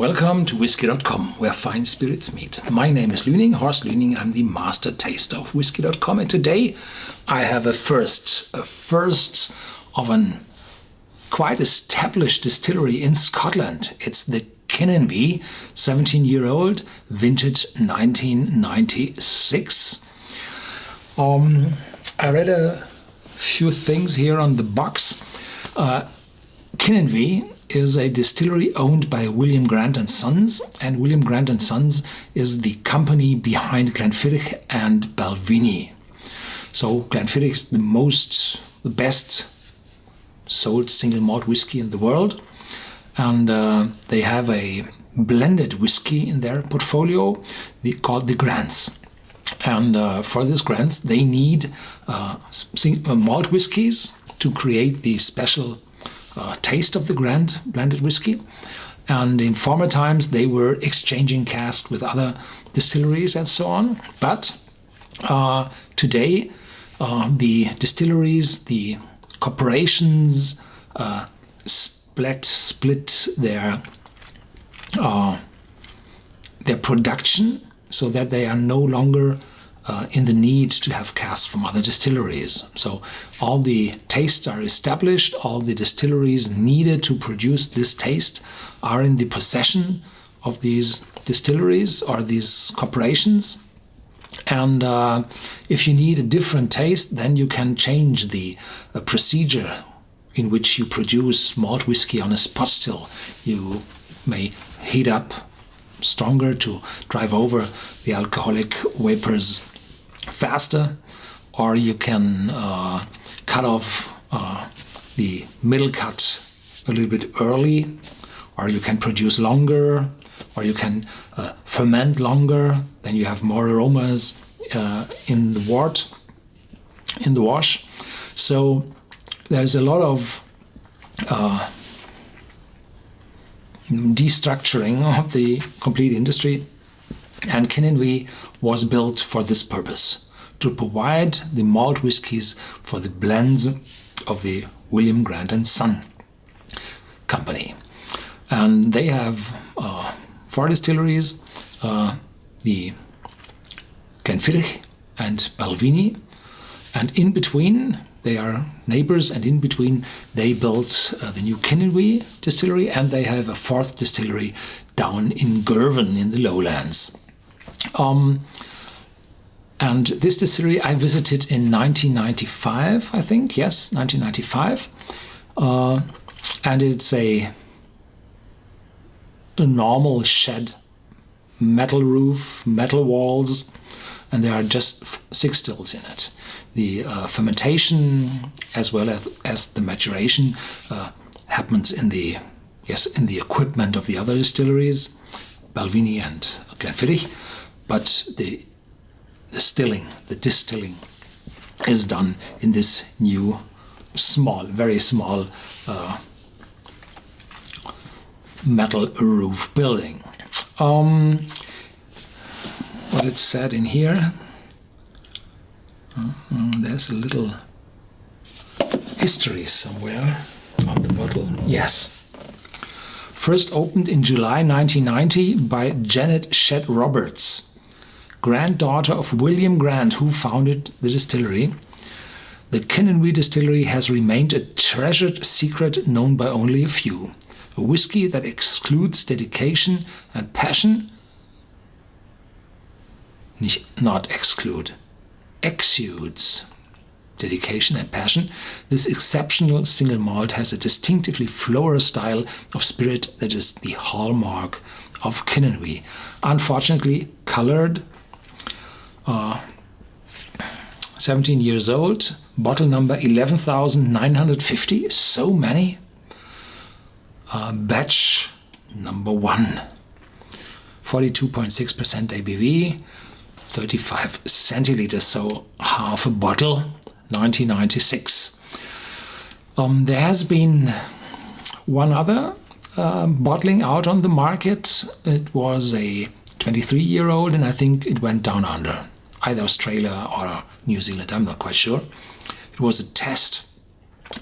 Welcome to Whisky.com, where fine spirits meet. My name is Lüning, Horst Lüning. I'm the master taster of Whisky.com, and today I have a first of an quite established distillery in Scotland. It's the Kininvie, 17-year-old, vintage 1996. I read a few things here on the box. Kininvie is a distillery owned by William Grant & Sons, and William Grant & Sons is the company behind Glenfiddich and Balvenie. So Glenfiddich is the best sold single malt whiskey in the world, and they have a blended whiskey in their portfolio called the Grants. And for these Grants they need malt whiskies to create the special taste of the Grant blended whiskey. And in former times they were exchanging casks with other distilleries and so on. But today the distilleries, the corporations split their production so that they are no longer in the need to have casks from other distilleries. So all the tastes are established, all the distilleries needed to produce this taste are in the possession of these distilleries or these corporations. And if you need a different taste, then you can change the procedure in which you produce malt whiskey on a spot still. You may heat up stronger to drive over the alcoholic vapors faster, or you can cut off the middle cut a little bit early, or you can produce longer, or you can ferment longer. Then you have more aromas in the wash. So there's a lot of destructuring of the complete industry, and Kininvie was built for this purpose, to provide the malt whiskies for the blends of the William Grant & Son company. And they have 4 distilleries, the Glenfiddich and Balvenie, and in between they are neighbors, and in between they built the new Kininvie distillery, and they have a 4th distillery down in Girvan in the lowlands. And this distillery I visited in 1995, I think, yes, 1995. And it's a normal shed, metal roof, metal walls, and there are just 6 stills in it. The fermentation as well as the maturation happens in the equipment of the other distilleries, Balvenie and Glenfiddich, but the distilling is done in this new very small metal roof building. What it said in here, there's a little history somewhere on the bottle. Yes. First opened in July 1990 by Janet Shedd Roberts, granddaughter of William Grant, who founded the distillery. The Kininvie distillery has remained a treasured secret known by only a few. A whiskey that excludes dedication and passion, exudes dedication and passion. This exceptional single malt has a distinctively floral style of spirit that is the hallmark of Kininvie. Unfortunately colored, 17 years old, bottle number 11,950, so many. Batch number 1, 42.6% ABV, 35 centiliters, so half a bottle, 1996. There has been one other bottling out on the market. It was a 23-year-old, and I think it went down under, either Australia or New Zealand, I'm not quite sure. It was a test,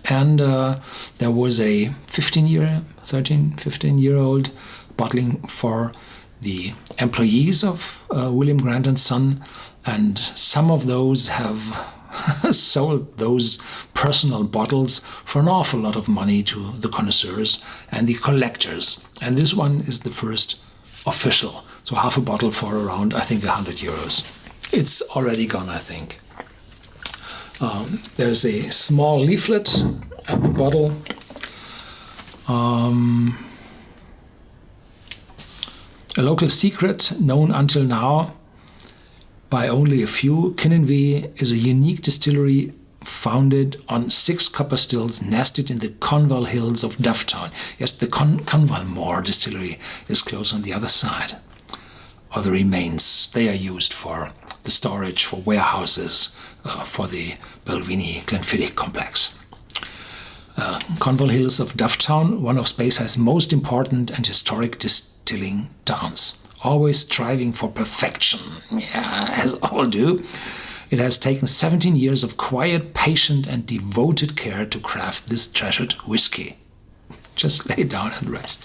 and there was a 15-year-old bottling for the employees of William Grant and Son, and some of those have sold those personal bottles for an awful lot of money to the connoisseurs and the collectors. And this one is the first official. So half a bottle for around, I think, 100 euros. It's already gone, I think. There's a small leaflet at the bottle. A local secret known until now by only a few. Kininvie is a unique distillery founded on 6 copper stills nested in the Conval Hills of Dufftown. Yes, the Conval Moor distillery is close on the other side. Or the remains, they are used for the storage for warehouses for the Belvini Glenfiddich complex. Conval Hills of Dufftown, one of Speyside's most important and historic distilling towns. Always striving for perfection, yeah, as all do. It has taken 17 years of quiet, patient and devoted care to craft this treasured whiskey. Just lay down and rest.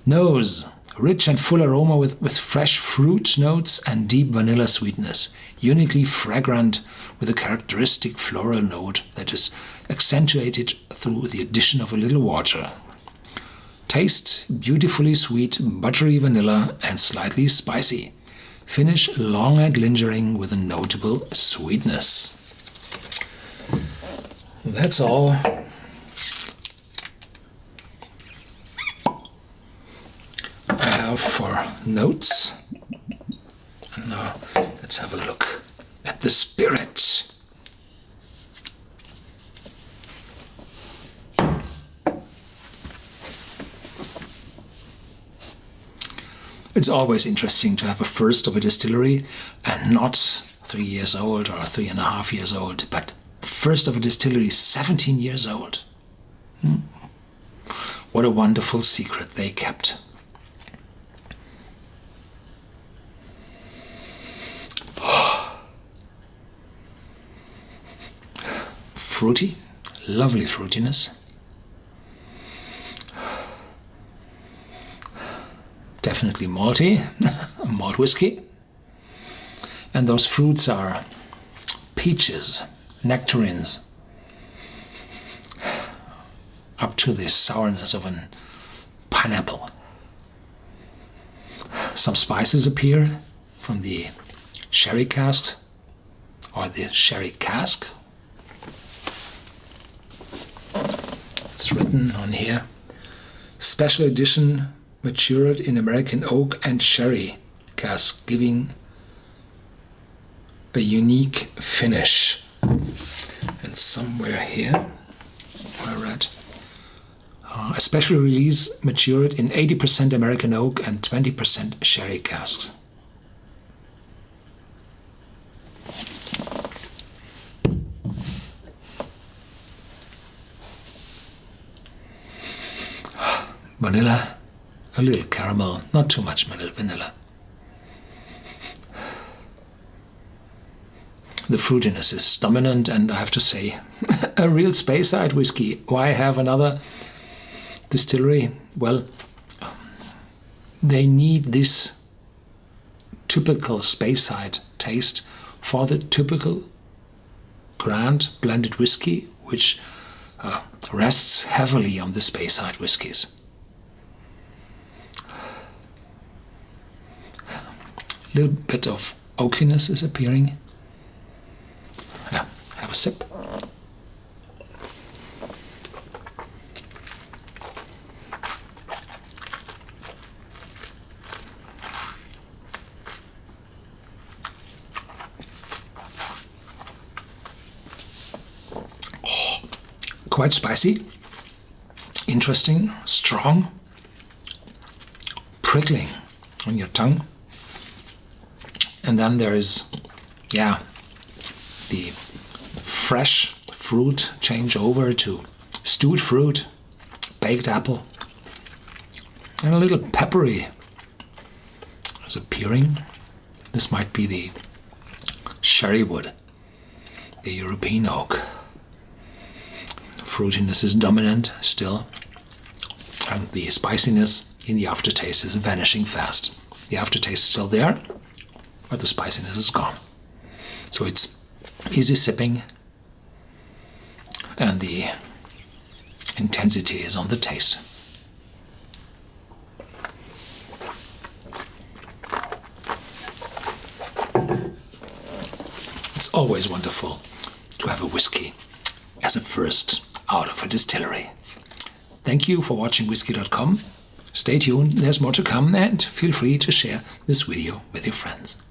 Nose. Rich and full aroma with fresh fruit notes and deep vanilla sweetness. Uniquely fragrant with a characteristic floral note that is accentuated through the addition of a little water. Taste beautifully sweet, buttery vanilla and slightly spicy. Finish long and lingering with a notable sweetness. That's all. I have for notes. And now let's have a look at the spirit. It's always interesting to have a first of a distillery and not 3 years old or 3.5 years old, but the first of a distillery 17 years old. What a wonderful secret they kept. Fruity, lovely fruitiness. Definitely malty, malt whiskey. And those fruits are peaches, nectarines, up to the sourness of a pineapple. Some spices appear from the sherry casks or the sherry cask. It's written on here, special edition matured in American oak and sherry casks, giving a unique finish. And somewhere here I read a special release matured in 80% American oak and 20% sherry casks. Vanilla, a little caramel, not too much vanilla. The fruitiness is dominant, and I have to say, a real Speyside whiskey. Why have another distillery? Well, they need this typical Speyside taste for the typical Grant blended whiskey, which rests heavily on the Speyside whiskies. A little bit of oakiness is appearing. Yeah, have a sip. Quite spicy, interesting, strong, prickling on your tongue. And then there is, yeah, the fresh fruit change over to stewed fruit, baked apple, and a little peppery is appearing. This might be the sherry wood, the European oak. Fruitiness is dominant still, and the spiciness in the aftertaste is vanishing fast. The aftertaste is still there, but the spiciness is gone. So it's easy sipping, and the intensity is on the taste. It's always wonderful to have a whiskey as a first out of a distillery. Thank you for watching Whisky.com. Stay tuned, there's more to come, and feel free to share this video with your friends.